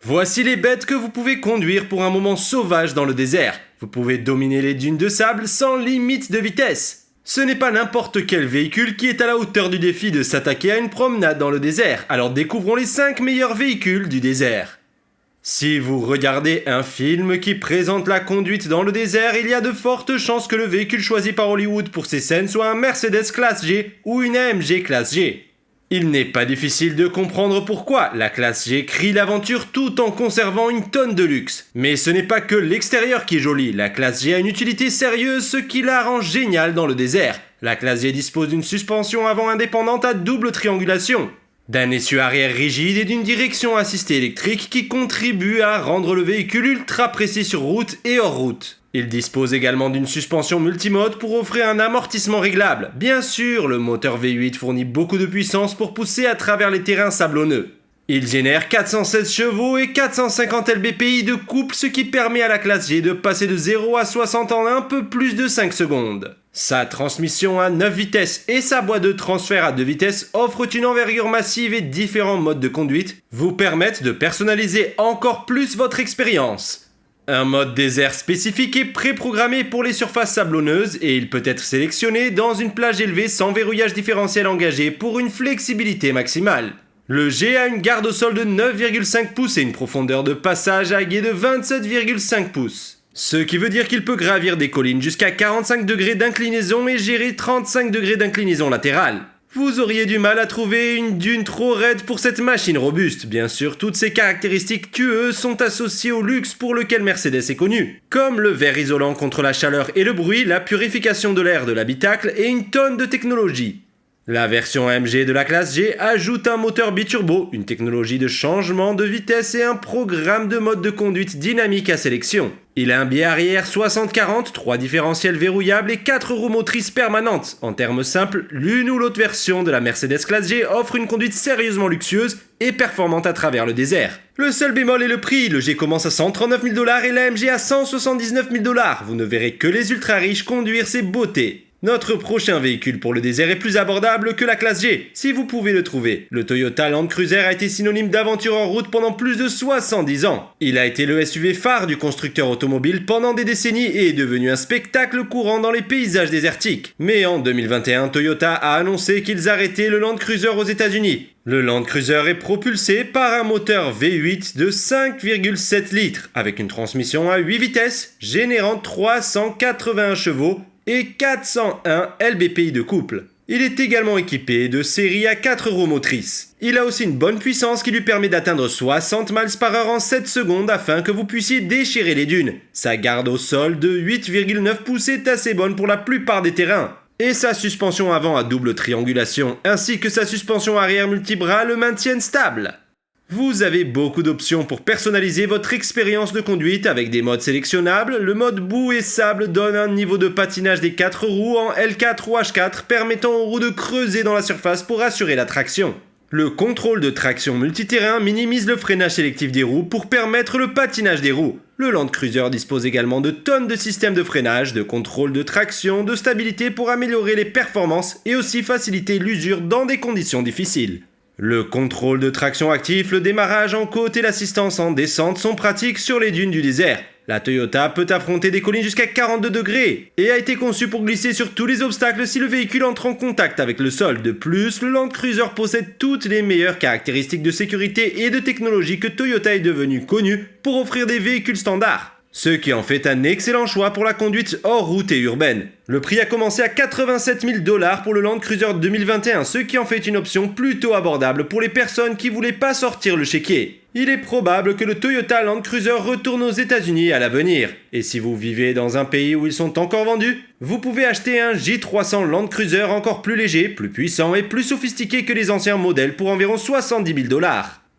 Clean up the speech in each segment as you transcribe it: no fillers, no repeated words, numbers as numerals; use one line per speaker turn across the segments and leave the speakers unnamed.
Voici les bêtes que vous pouvez conduire pour un moment sauvage dans le désert. Vous pouvez dominer les dunes de sable sans limite de vitesse. Ce n'est pas n'importe quel véhicule qui est à la hauteur du défi de s'attaquer à une promenade dans le désert, alors découvrons les 5 meilleurs véhicules du désert. Si vous regardez un film qui présente la conduite dans le désert, il y a de fortes chances que le véhicule choisi par Hollywood pour ces scènes soit un Mercedes classe G ou une AMG classe G. Il n'est pas difficile de comprendre pourquoi la classe G crie l'aventure tout en conservant une tonne de luxe. Mais ce n'est pas que l'extérieur qui est joli, la classe G a une utilité sérieuse, ce qui la rend géniale dans le désert. La classe G dispose d'une suspension avant indépendante à double triangulation, d'un essieu arrière rigide et d'une direction assistée électrique qui contribue à rendre le véhicule ultra précis sur route et hors route. Il dispose également d'une suspension multimode pour offrir un amortissement réglable. Bien sûr, le moteur V8 fournit beaucoup de puissance pour pousser à travers les terrains sablonneux. Il génère 416 chevaux et 450 lbpi de couple, ce qui permet à la classe G de passer de 0 à 60 en un peu plus de 5 secondes. Sa transmission à 9 vitesses et sa boîte de transfert à 2 vitesses offrent une envergure massive et différents modes de conduite vous permettent de personnaliser encore plus votre expérience. Un mode désert spécifique est préprogrammé pour les surfaces sablonneuses et il peut être sélectionné dans une plage élevée sans verrouillage différentiel engagé pour une flexibilité maximale. Le G a une garde au sol de 9,5 pouces et une profondeur de passage à gué de 27,5 pouces. Ce qui veut dire qu'il peut gravir des collines jusqu'à 45 degrés d'inclinaison et gérer 35 degrés d'inclinaison latérale. Vous auriez du mal à trouver une dune trop raide pour cette machine robuste. Bien sûr, toutes ces caractéristiques tueuses sont associées au luxe pour lequel Mercedes est connu, comme le verre isolant contre la chaleur et le bruit, la purification de l'air de l'habitacle et une tonne de technologie. La version AMG de la classe G ajoute un moteur biturbo, une technologie de changement de vitesse et un programme de mode de conduite dynamique à sélection. Il a un biais arrière 60-40, 3 différentiels verrouillables et 4 roues motrices permanentes. En termes simples, l'une ou l'autre version de la Mercedes classe G offre une conduite sérieusement luxueuse et performante à travers le désert. Le seul bémol est le prix, le G commence à 139 000 $ et l'AMG à 179 000 $. Vous ne verrez que les ultra riches conduire ces beautés. Notre prochain véhicule pour le désert est plus abordable que la classe G, si vous pouvez le trouver. Le Toyota Land Cruiser a été synonyme d'aventure en route pendant plus de 70 ans. Il a été le SUV phare du constructeur automobile pendant des décennies et est devenu un spectacle courant dans les paysages désertiques. Mais en 2021, Toyota a annoncé qu'ils arrêtaient le Land Cruiser aux États-Unis. Le Land Cruiser est propulsé par un moteur V8 de 5,7 litres avec une transmission à 8 vitesses, générant 381 chevaux et 401 lbpi de couple. Il est également équipé de série à 4 roues motrices. Il a aussi une bonne puissance qui lui permet d'atteindre 60 miles par heure en 7 secondes afin que vous puissiez déchirer les dunes. Sa garde au sol de 8,9 pouces est assez bonne pour la plupart des terrains. Et sa suspension avant à double triangulation ainsi que sa suspension arrière multibras le maintiennent stable. Vous avez beaucoup d'options pour personnaliser votre expérience de conduite avec des modes sélectionnables. Le mode boue et sable donne un niveau de patinage des 4 roues en L4 ou H4 permettant aux roues de creuser dans la surface pour assurer la traction. Le contrôle de traction multiterrain minimise le freinage sélectif des roues pour permettre le patinage des roues. Le Land Cruiser dispose également de tonnes de systèmes de freinage, de contrôle de traction, de stabilité pour améliorer les performances et aussi faciliter l'usure dans des conditions difficiles. Le contrôle de traction actif, le démarrage en côte et l'assistance en descente sont pratiques sur les dunes du désert. La Toyota peut affronter des collines jusqu'à 42 degrés et a été conçue pour glisser sur tous les obstacles si le véhicule entre en contact avec le sol. De plus, le Land Cruiser possède toutes les meilleures caractéristiques de sécurité et de technologie que Toyota est devenu connu pour offrir des véhicules standards. Ce qui en fait un excellent choix pour la conduite hors route et urbaine. Le prix a commencé à 87 000 $ pour le Land Cruiser 2021, ce qui en fait une option plutôt abordable pour les personnes qui voulaient pas sortir le chéquier. Il est probable que le Toyota Land Cruiser retourne aux États-Unis à l'avenir. Et si vous vivez dans un pays où ils sont encore vendus, vous pouvez acheter un J300 Land Cruiser encore plus léger, plus puissant et plus sophistiqué que les anciens modèles pour environ 70 000 $.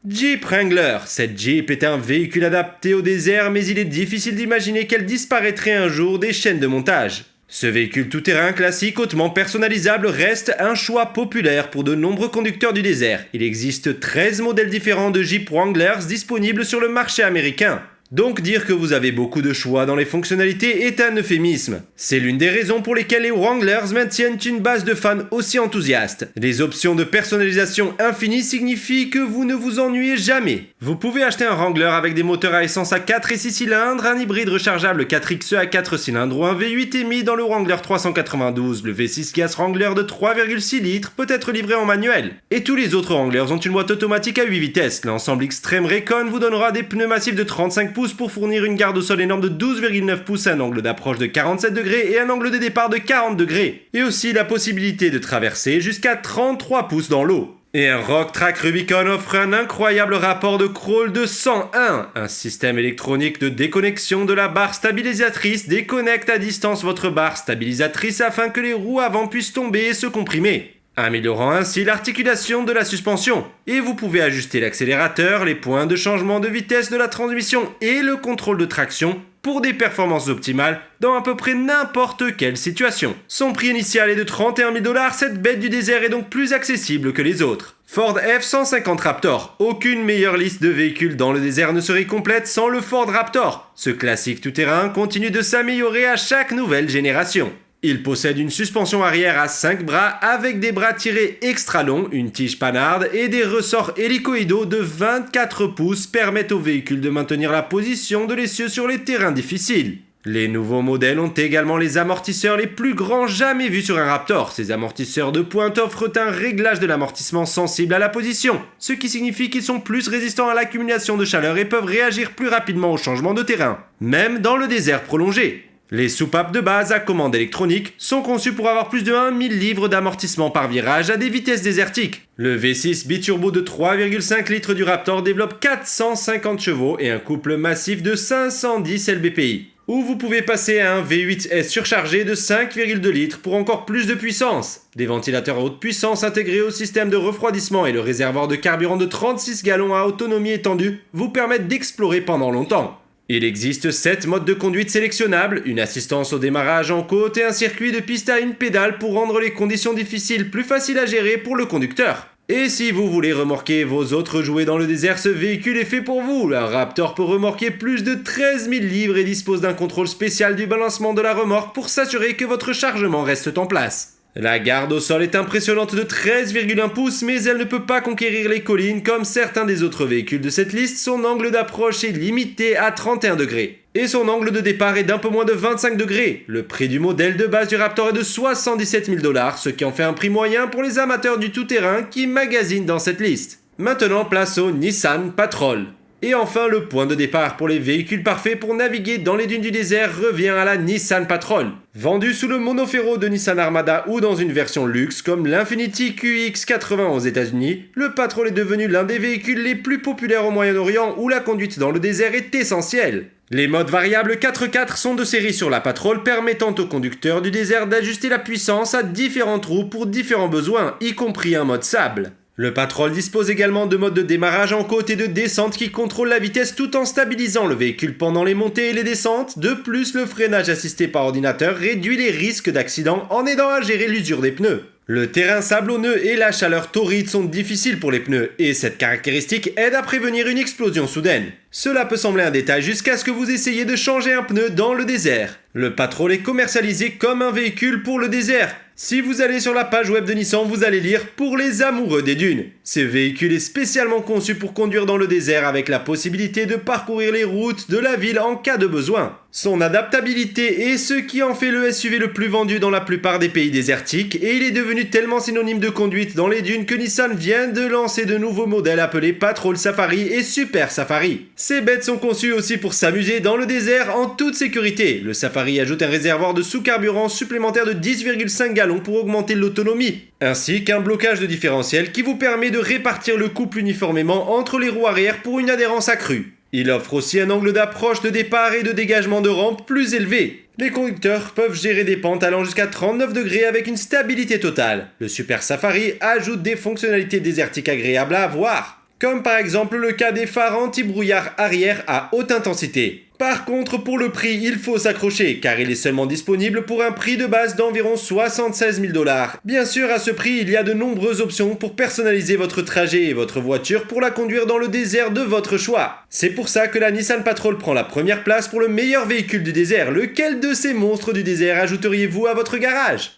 Jeep Wrangler. Cette Jeep est un véhicule adapté au désert, mais il est difficile d'imaginer qu'elle disparaîtrait un jour des chaînes de montage. Ce véhicule tout-terrain classique hautement personnalisable reste un choix populaire pour de nombreux conducteurs du désert. Il existe 13 modèles différents de Jeep Wranglers disponibles sur le marché américain. Donc dire que vous avez beaucoup de choix dans les fonctionnalités est un euphémisme. C'est l'une des raisons pour lesquelles les Wranglers maintiennent une base de fans aussi enthousiastes. Les options de personnalisation infinie signifient que vous ne vous ennuyez jamais. Vous pouvez acheter un Wrangler avec des moteurs à essence à 4 et 6 cylindres, un hybride rechargeable 4XE à 4 cylindres ou un V8 émis dans le Wrangler 392. Le V6 Gas Wrangler de 3,6 litres peut être livré en manuel. Et tous les autres Wranglers ont une boîte automatique à 8 vitesses. L'ensemble Extreme Recon vous donnera des pneus massifs de 35 pouces pour fournir une garde au sol énorme de 12,9 pouces, un angle d'approche de 47 degrés et un angle de départ de 40 degrés. Et aussi la possibilité de traverser jusqu'à 33 pouces dans l'eau. Et un Rocktrack Rubicon offre un incroyable rapport de crawl de 101. Un système électronique de déconnexion de la barre stabilisatrice déconnecte à distance votre barre stabilisatrice afin que les roues avant puissent tomber et se comprimer, améliorant ainsi l'articulation de la suspension. Et vous pouvez ajuster l'accélérateur, les points de changement de vitesse de la transmission et le contrôle de traction pour des performances optimales dans à peu près n'importe quelle situation. Son prix initial est de 31 000 $, cette bête du désert est donc plus accessible que les autres. Ford F-150 Raptor. Aucune meilleure liste de véhicules dans le désert ne serait complète sans le Ford Raptor. Ce classique tout-terrain continue de s'améliorer à chaque nouvelle génération. Il possède une suspension arrière à 5 bras avec des bras tirés extra longs, une tige panarde et des ressorts hélicoïdaux de 24 pouces permettent au véhicule de maintenir la position de l'essieu sur les terrains difficiles. Les nouveaux modèles ont également les amortisseurs les plus grands jamais vus sur un Raptor. Ces amortisseurs de pointe offrent un réglage de l'amortissement sensible à la position, ce qui signifie qu'ils sont plus résistants à l'accumulation de chaleur et peuvent réagir plus rapidement au changement de terrain, même dans le désert prolongé. Les soupapes de base à commande électronique sont conçues pour avoir plus de 1000 livres d'amortissement par virage à des vitesses désertiques. Le V6 biturbo de 3,5 litres du Raptor développe 450 chevaux et un couple massif de 510 lbpi. Ou vous pouvez passer à un V8S surchargé de 5,2 litres pour encore plus de puissance. Des ventilateurs à haute puissance intégrés au système de refroidissement et le réservoir de carburant de 36 gallons à autonomie étendue vous permettent d'explorer pendant longtemps. Il existe 7 modes de conduite sélectionnables, une assistance au démarrage en côte et un circuit de piste à une pédale pour rendre les conditions difficiles plus faciles à gérer pour le conducteur. Et si vous voulez remorquer vos autres jouets dans le désert, ce véhicule est fait pour vous. Le Raptor peut remorquer plus de 13 000 livres et dispose d'un contrôle spécial du balancement de la remorque pour s'assurer que votre chargement reste en place. La garde au sol est impressionnante de 13,1 pouces, mais elle ne peut pas conquérir les collines comme certains des autres véhicules de cette liste. Son angle d'approche est limité à 31 degrés. Et son angle de départ est d'un peu moins de 25 degrés. Le prix du modèle de base du Raptor est de 77 000 $, ce qui en fait un prix moyen pour les amateurs du tout-terrain qui magasinent dans cette liste. Maintenant, place au Nissan Patrol. Et enfin, le point de départ pour les véhicules parfaits pour naviguer dans les dunes du désert revient à la Nissan Patrol. Vendu sous le monoféro de Nissan Armada ou dans une version luxe comme l'Infiniti QX80 aux États-Unis, le Patrol est devenu l'un des véhicules les plus populaires au Moyen-Orient où la conduite dans le désert est essentielle. Les modes variables 4x4 sont de série sur la Patrol, permettant aux conducteurs du désert d'ajuster la puissance à différentes roues pour différents besoins, y compris un mode sable. Le Patrol dispose également de modes de démarrage en côte et de descente qui contrôlent la vitesse tout en stabilisant le véhicule pendant les montées et les descentes. De plus, le freinage assisté par ordinateur réduit les risques d'accident en aidant à gérer l'usure des pneus. Le terrain sablonneux et la chaleur torride sont difficiles pour les pneus et cette caractéristique aide à prévenir une explosion soudaine. Cela peut sembler un détail jusqu'à ce que vous essayiez de changer un pneu dans le désert. Le Patrol est commercialisé comme un véhicule pour le désert. Si vous allez sur la page web de Nissan, vous allez lire « Pour les amoureux des dunes ». Ce véhicule est spécialement conçu pour conduire dans le désert avec la possibilité de parcourir les routes de la ville en cas de besoin. Son adaptabilité est ce qui en fait le SUV le plus vendu dans la plupart des pays désertiques et il est devenu tellement synonyme de conduite dans les dunes que Nissan vient de lancer de nouveaux modèles appelés Patrol Safari et Super Safari. Ces bêtes sont conçues aussi pour s'amuser dans le désert en toute sécurité. Le Safari ajoute un réservoir de sous-carburant supplémentaire de 10,5 gallons pour augmenter l'autonomie, ainsi qu'un blocage de différentiel qui vous permet de répartir le couple uniformément entre les roues arrière pour une adhérence accrue. Il offre aussi un angle d'approche de départ et de dégagement de rampe plus élevé. Les conducteurs peuvent gérer des pentes allant jusqu'à 39 degrés avec une stabilité totale. Le Super Safari ajoute des fonctionnalités désertiques agréables à voir, comme par exemple le cas des phares anti-brouillard arrière à haute intensité. Par contre, pour le prix, il faut s'accrocher, car il est seulement disponible pour un prix de base d'environ 76 000 $. Bien sûr, à ce prix, il y a de nombreuses options pour personnaliser votre trajet et votre voiture pour la conduire dans le désert de votre choix. C'est pour ça que la Nissan Patrol prend la première place pour le meilleur véhicule du désert. Lequel de ces monstres du désert ajouteriez-vous à votre garage ?